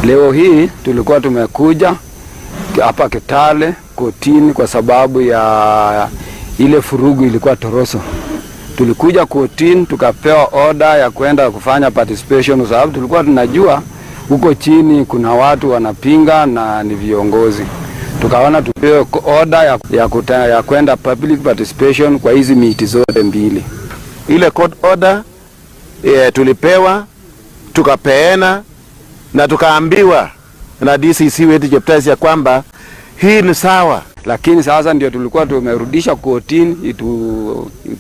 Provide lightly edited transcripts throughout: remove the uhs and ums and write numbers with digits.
Leo hii tulikuwa tumekuja hapa Kitale kotini kwa sababu ya ile furugu ilikuwa Toroso. Tulikuja kotini tukapewa order ya kwenda kufanya participation kwa sababu tulikuwa tunajua huko chini kuna watu wanapinga na ni viongozi. Tukaona tupewe order ya kwenda public participation kwa hizi miti zote mbili. Ile court order tulipewa, tukapeana na tukaambiwa na DCC wetu Cheptais ya kwamba hii ni sawa. Lakini sasa ndio tulikuwa tumerudisha kotini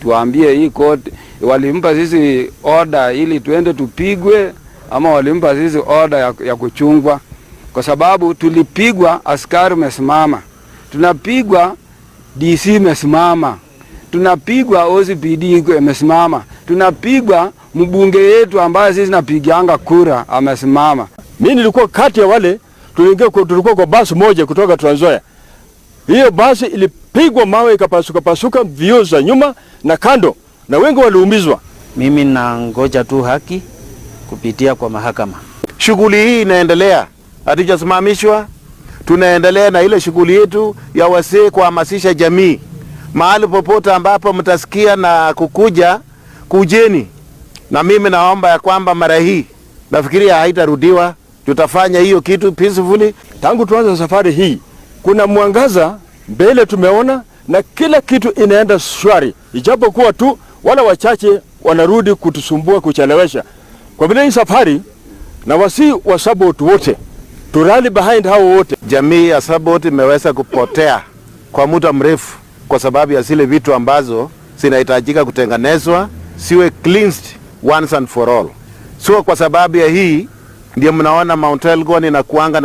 tuambie hii court walimpa sisi order ili tuende tupigwe ama walimpa sisi order ya kuchungwa, kwa sababu tulipigwa askari mesimama, tunapigwa DC mesimama, tunapigwa OCPD mesimama, tunapigwa mbunge yetu ambaye sisi napigianga kura amesimama. Mimi nilikuwa kati ya wale tulikuwa kwa basi moja kutoka Trans Nzoia. Hiyo basi ilipigwa mawe ikapasuka vioo za nyuma na kando na wengi waliumizwa. Mimi nangoja tu haki kupitia kwa mahakama. Shughuli hii inaendelea, hatujasimamishwa. Tunaendelea na ile shughuli yetu ya wasee kuhamasisha jamii. Mahali popote ambapo mtasikia na kujeni. Na mimi naomba ya kwamba mara hii nafikiria haitarudiwa. Tutafanya hiyo kitu peacefully. Tangu tuanze safari hii kuna mwangaza mbele tumeona, na kila kitu inaenda shwari, ijapokuwa tu wala wachache wanarudi kutusumbua kuchelewesha. Kwa vile hii safari na wa Sabot wote turali behind hao wote. Jamii ya Sabot imeweza kupotea kwa muda mrefu kwa sababu ya zile vitu ambazo zinahitajika kutengenezwa siwe cleansed once and for all. So kwa sababu ya hii ndio mnaona Mount Elgon inakuanga